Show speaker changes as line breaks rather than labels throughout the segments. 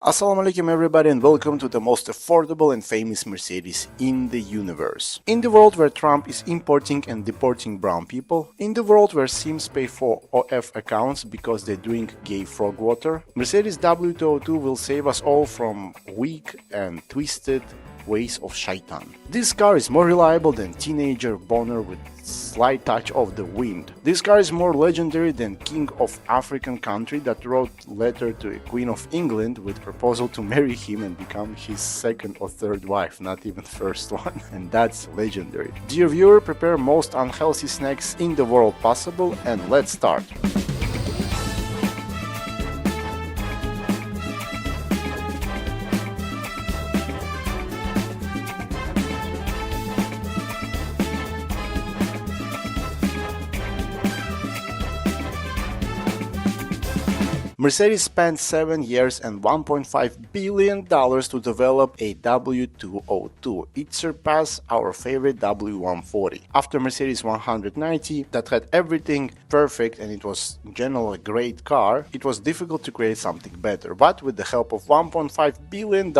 Assalamu alaikum everybody and welcome to the most affordable and famous Mercedes in the universe. In the world where Trump is importing and deporting brown people, in the world where Sims pay for OF accounts because they drink gay frog water, Mercedes W202 will save us all from weak and twisted ways of shaitan. This car is more reliable than teenager boner with slight touch of the wind. This car is more legendary than King of African country that wrote letter to a Queen of England with proposal to marry him and become his second or third wife, not even first one, and that's legendary. Dear viewer, prepare most unhealthy snacks in the world possible and let's start. Mercedes spent 7 years and $1.5 billion to develop a W202. It surpassed our favorite W140. After Mercedes 190 that had everything perfect and it was in general a great car, it was difficult to create something better, but with the help of $1.5 billion,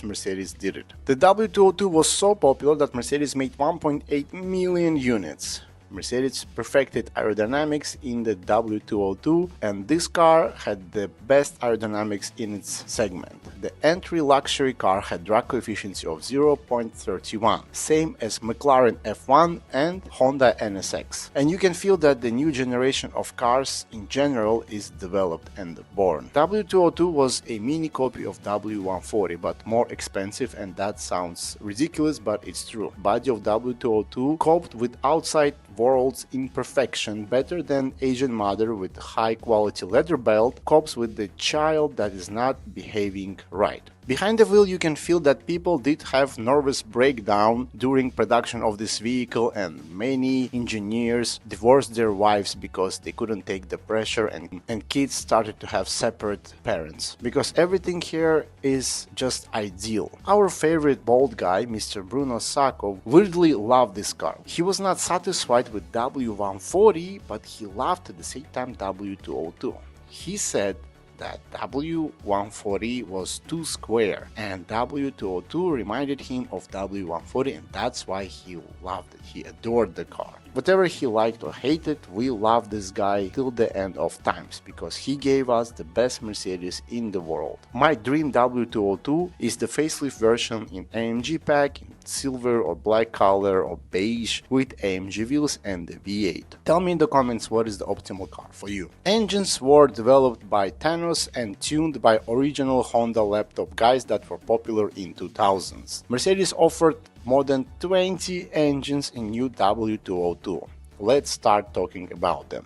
Mercedes did it. The W202 was so popular that Mercedes made 1.8 million units. Mercedes perfected aerodynamics in the W202 and this car had the best aerodynamics in its segment. The entry luxury car had drag coefficient of 0.31, same as McLaren F1 and Honda NSX. And you can feel that the new generation of cars in general is developed and born. W202 was a mini copy of W140 but more expensive, and that sounds ridiculous but it's true. Body of W202 coped with outside world's imperfection better than Asian mother with high quality leather belt copes with the child that is not behaving right. Behind the wheel you can feel that people did have nervous breakdown during production of this vehicle, and many engineers divorced their wives because they couldn't take the pressure, and kids started to have separate parents because everything here is just ideal. Our favorite bald guy, Mr. Bruno Sacco, weirdly loved this car. He was not satisfied with W140 but he loved at the same time W202. He said that W140 was too square and W202 reminded him of W140, and that's why he loved it. He adored the car. Whatever he liked or hated, we love this guy till the end of times because he gave us the best Mercedes in the world. My dream W202 is the facelift version in AMG pack, in silver or black color or beige with AMG wheels and the V8. Tell me in the comments what is the optimal car for you. Engines were developed by Thanos and tuned by original Honda laptop guys that were popular in 2000s. Mercedes offered more than 20 engines in new W202. Let's start talking about them.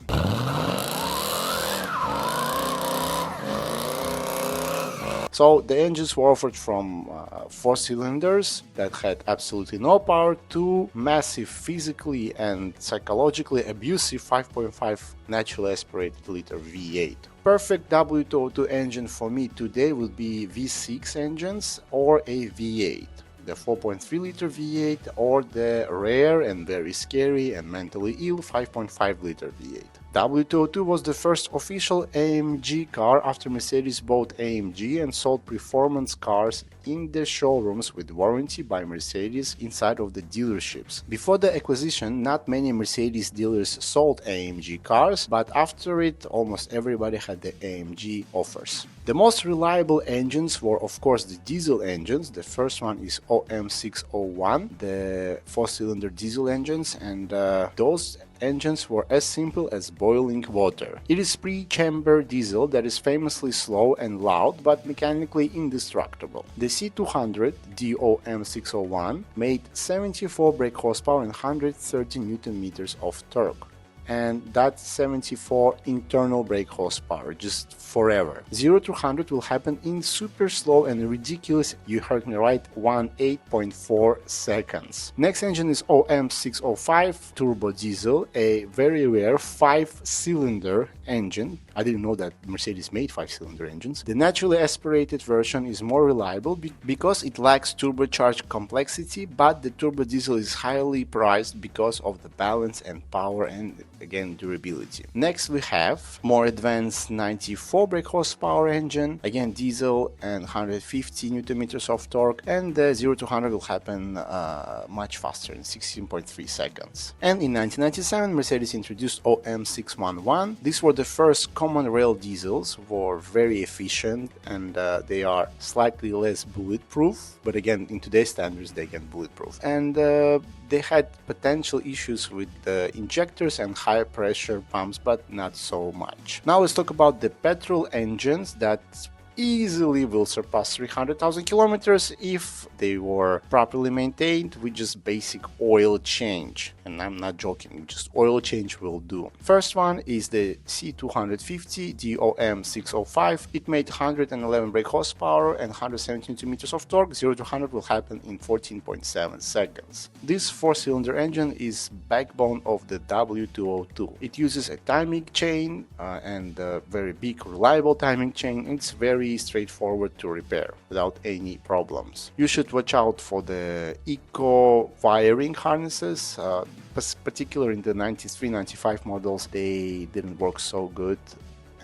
So the engines were offered from 4 cylinders that had absolutely no power to massive, physically and psychologically abusive 5.5 naturally aspirated liter V8. Perfect W202 engine for me today would be V6 engines or a V8. The 4.3 liter V8 or the rare and very scary and mentally ill 5.5 liter V8. W202 was the first official AMG car after Mercedes bought AMG and sold performance cars in their showrooms with warranty by Mercedes inside of the dealerships. Before the acquisition, not many Mercedes dealers sold AMG cars, but after it, almost everybody had the AMG offers. The most reliable engines were of course the diesel engines. The first one is OM601, the 4-cylinder diesel engines, and those engines were as simple as boiling water. It is pre-chamber diesel that is famously slow and loud but mechanically indestructible. The C200 DOM601 made 74 brake horsepower and 130 Nm of torque. And that's 74 internal brake horsepower, just forever. 0 to 100 will happen in super slow and ridiculous, you heard me right, 18.4 seconds. Next engine is OM605 turbo diesel, a very rare 5-cylinder engine. I didn't know that Mercedes made 5-cylinder engines. The naturally aspirated version is more reliable because it lacks turbocharged complexity, but the turbo diesel is highly priced because of the balance and power and again durability. Next we have more advanced 94 brake horsepower engine, again diesel and 150 Newton meters of torque, and the 0 to 100 will happen much faster in 16.3 seconds. And in 1997 Mercedes introduced OM611. These were the first common rail diesels, were very efficient, and they are slightly less bulletproof, but again in today's standards they get bulletproof. And they had potential issues with the injectors and high pressure pumps, but not so much. Now let's talk about the petrol engines that easily will surpass 300,000 kilometers if they were properly maintained with just basic oil change. And I'm not joking, just oil change will do. First one is the C250 DOM605. It made 111 brake horsepower and 170 Newton meters of torque. 0 to 100 will happen in 14.7 seconds. This 4-cylinder engine is backbone of the W202. It uses a timing chain and a very big reliable timing chain. It's very straightforward to repair without any problems. You should watch out for the eco wiring harnesses, particularly in the 93-95 models. They didn't work so good,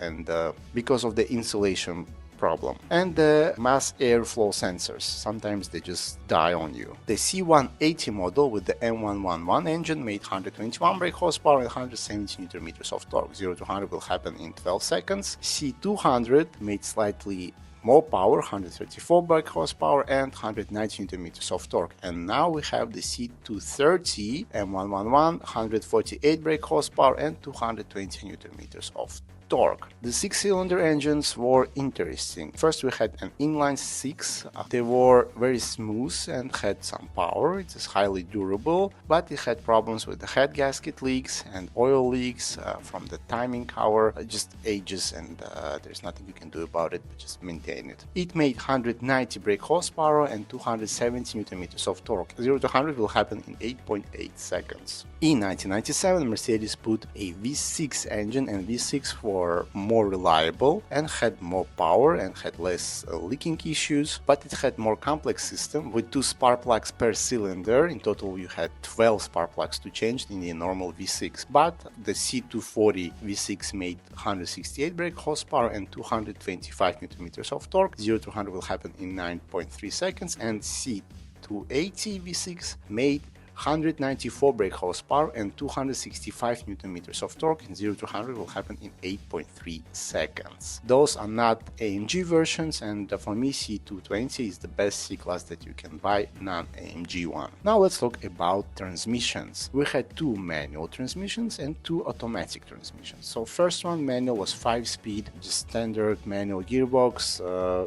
and because of the insulation problem, and the mass airflow sensors, sometimes they just die on you. The C180 model with the M111 engine made 121 brake horsepower and 170 Newton meters of torque. 0 to 100 will happen in 12 seconds. C200 made slightly more power, 134 brake horsepower and 190 Newton meters of torque. And now we have the C230 M111, 148 brake horsepower and 220 Newton meters of torque. The 6-cylinder engines were interesting. First we had an inline 6. They were very smooth and had some power. It is highly durable, but it had problems with the head gasket leaks and oil leaks from the timing tower. Just ages, and there's nothing you can do about it, but just maintain it. It made 190 brake horsepower and 270 Newton meters of torque. 0 to 100 will happen in 8.8 seconds. In 1997 Mercedes put a V6 engine, and V6 were more reliable and had more power and had less leaking issues, but it had more complex system with 2 spark plugs per cylinder. In total you had 12 spark plugs to change in the normal V6, but the C240 V6 made 168 brake horsepower and 225 Newton meters of torque. 0 to 100 will happen in 9.3 seconds, and C280 V6 made 194 brake horsepower and 265 Newton meters of torque, and 0 to 100 will happen in 8.3 seconds. Those are not AMG versions, and for me C220 is the best C-Class that you can buy, non-AMG one. Now let's talk about transmissions. We had 2 manual transmissions and 2 automatic transmissions. So first one, manual, was 5-speed, just standard manual gearbox.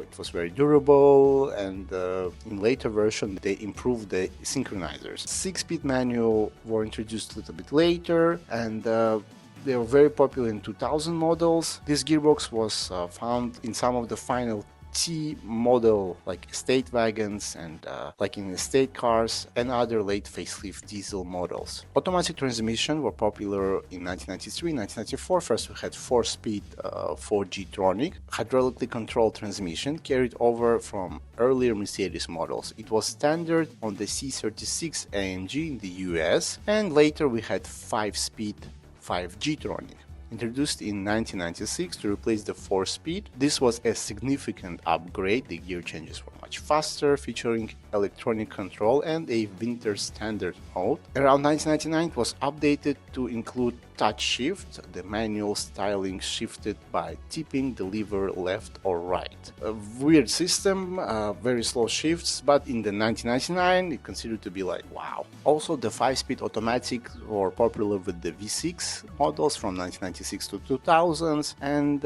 It was very durable, and in later version they improved the synchronizers. 6-speed manual were introduced a little bit later, and they were very popular in 2000 models. This gearbox was found in some of the final T model, like estate wagons and like in estate cars and other late facelift diesel models. Automatic transmission were popular in 1993, 1994. First we had 4-speed 4G-tronic hydraulically controlled transmission carried over from earlier Mercedes models. It was standard on the C36 AMG in the US, and later we had 5-speed 5G-tronic, introduced in 1996 to replace the 4-speed. This was a significant upgrade. The gear changes were much faster, featuring electronic control and a winter standard mode. Around 1999 it was updated to include touch shift. The manual styling shifted by tipping the lever left or right. A weird system, very slow shifts, but in the 1999 it considered to be like wow. Also the 5-speed automatic were popular with the V6 models from 1996 to 2000s, and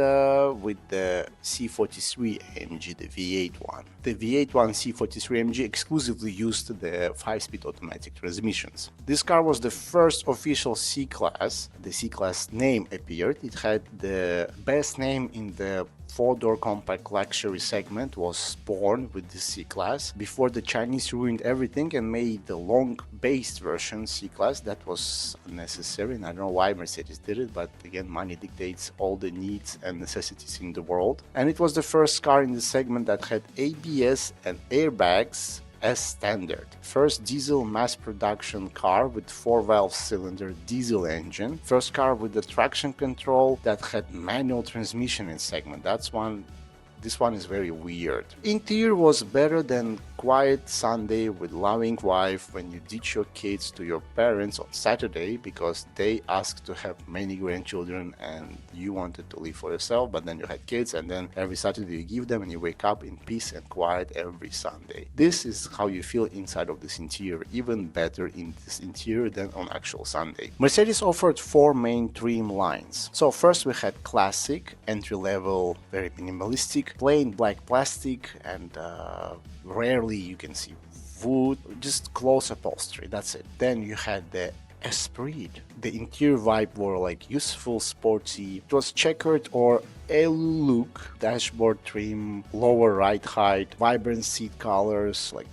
with the C43 AMG, the V8 one. The V8 one C43 AMG exclusively used the 5-speed automatic transmissions. This car was the first official C-Class. The C-Class name appeared. It had the best name in the four-door compact luxury segment was born with the C-Class before the Chinese ruined everything and made the long-based version C-Class. That was unnecessary, and I don't know why Mercedes did it, but again, money dictates all the needs and necessities in the world. And it was the first car in the segment that had ABS and airbags as standard. First diesel mass production car with 4-valve cylinder diesel engine. First car with the traction control that had manual transmission in segment. This one is very weird. Interior was better than quiet Sunday with loving wife when you ditch your kids to your parents on Saturday because they asked to have many grandchildren and you wanted to live for yourself, but then you had kids and then every Saturday you give them and you wake up in peace and quiet every Sunday. This is how you feel inside of this interior, even better in this interior than on actual Sunday. Mercedes offered 4 main trim lines. So first we had classic, entry-level, very minimalistic, plain black plastic, and rarely you can see wood, just close upholstery, that's it. Then you had the Esprit. The interior vibe were like useful, sporty. It was checkered or a look, dashboard trim, lower ride height, vibrant seat colors like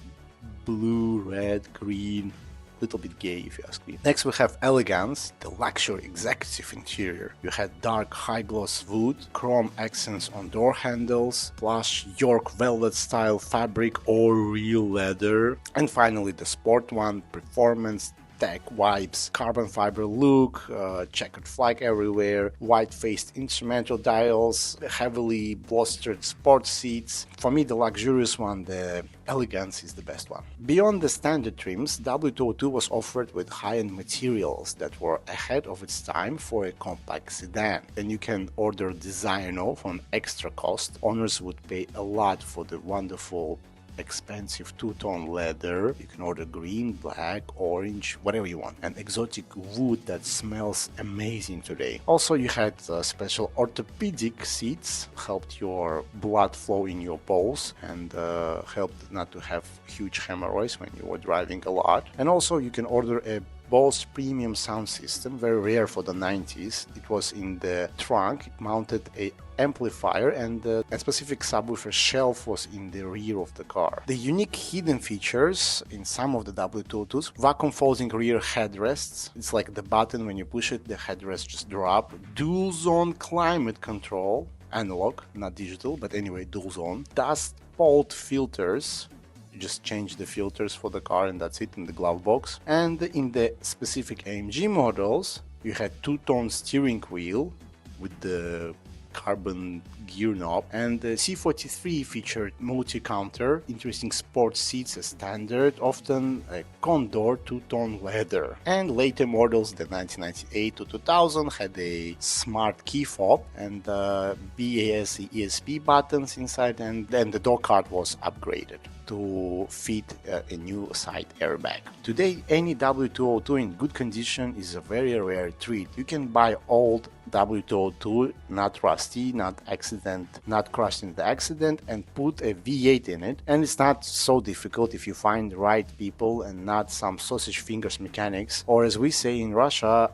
blue, red, green, little bit gay if you ask me. Next we have elegance, the luxury executive interior. You had dark high gloss wood, chrome accents on door handles, plush York velvet style fabric or real leather, and finally the sport one, performance tech vibes, carbon fiber look, checkered flag everywhere, white-faced instrumental dials, heavily bolstered sport seats. For me, the luxurious one, the elegance, is the best one. Beyond the standard trims, W202 was offered with high-end materials that were ahead of its time for a compact sedan. And you can order Designo for an extra cost. Owners would pay a lot for the wonderful expensive two-tone leather. You can order green, black, orange, whatever you want. An exotic wood that smells amazing today. Also, you had special orthopedic seats, helped your blood flow in your balls and helped not to have huge hemorrhoids when you were driving a lot. And also you can order a Bose premium sound system, very rare for the 90s. It was in the trunk, it mounted a amplifier, and a specific subwoofer shelf was in the rear of the car. The unique hidden features in some of the W202s: vacuum folding rear headrests. It's like the button, when you push it, the headrest just drop. Dual zone climate control, analog, not digital, but anyway, dual zone. Dust bolt filters. You just change the filters for the car and that's it in the glove box. And in the specific AMG models, you had two-tone steering wheel with the carbon gear knob, and the C43 featured multi-counter, interesting sports seats as standard, often a Condor two-tone leather. And later models, the 1998 to 2000, had a smart key fob and BAS ESP buttons inside, and then the door card was upgraded to fit a new side airbag. Today, any W202 in good condition is a very rare treat. You can buy old W202, not rusty, not crushed in the accident, and put a V8 in it. And it's not so difficult if you find the right people and not some sausage fingers mechanics, or as we say in Russia,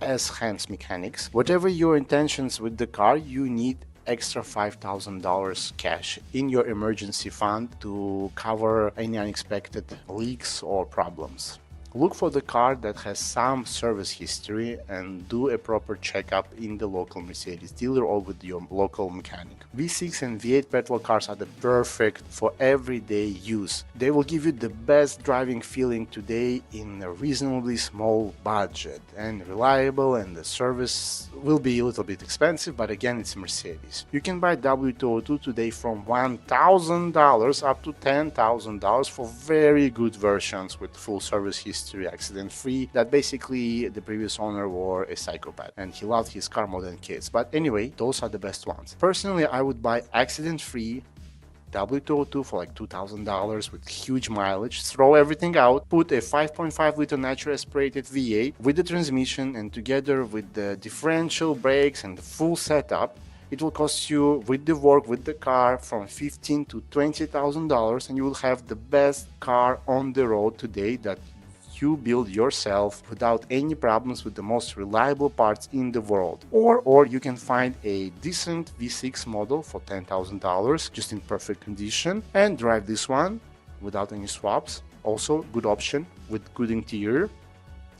ass-hands mechanics. Whatever your intentions with the car, you need extra $5,000 cash in your emergency fund to cover any unexpected leaks or problems. Look for the car that has some service history and do a proper checkup in the local Mercedes dealer or with your local mechanic. V6 and V8 petrol cars are the perfect for everyday use. They will give you the best driving feeling today in a reasonably small budget and reliable, and the service will be a little bit expensive, but again, it's Mercedes. You can buy W202 today from $1,000 up to $10,000 for very good versions with full service history, accident-free, that basically the previous owner were a psychopath and he loved his car more than kids. But anyway, those are the best ones. Personally, I would buy accident-free W202 for like $2,000 with huge mileage, throw everything out, put a 5.5 liter naturally aspirated V8 with the transmission, and together with the differential brakes and the full setup, it will cost you, with the work, with the car, from $15,000 to $20,000, and you will have the best car on the road today that you build yourself without any problems with the most reliable parts in the world. Or you can find a decent V6 model for $10,000 just in perfect condition and drive this one without any swaps. Also good option with good interior.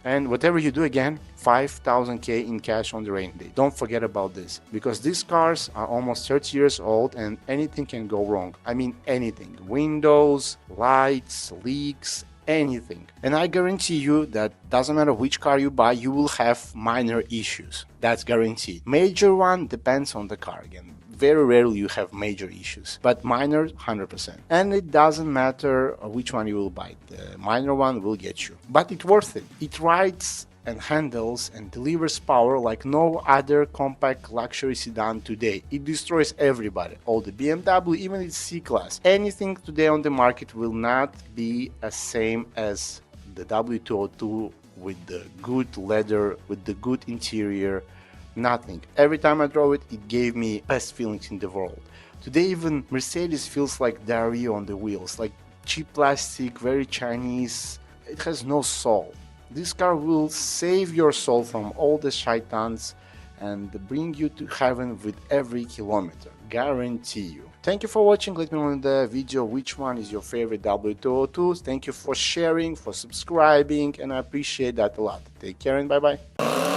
And whatever you do, again, 5,000K in cash on the rain day. Don't forget about this, because these cars are almost 30 years old and anything can go wrong. I mean anything. Windows, lights, leaks, anything. And I guarantee you that doesn't matter which car you buy, you will have minor issues. That's guaranteed. Major one depends on the car again. Very rarely you have major issues, but minor 100%. And it doesn't matter which one you will buy. The minor one will get you, but it's worth it. It rides and handles and delivers power like no other compact luxury sedan today. It destroys everybody. All the BMW, even its C-Class. Anything today on the market will not be as same as the W202 with the good leather, with the good interior. Nothing. Every time I drove it, it gave me best feelings in the world. Today even Mercedes feels like Dario on the wheels, like cheap plastic, very Chinese. It has no soul. This car will save your soul from all the shaitans and bring you to heaven with every kilometer. Guarantee you. Thank you for watching. Let me know in the video which one is your favorite W202. Thank you for sharing, for subscribing, and I appreciate that a lot. Take care and bye bye.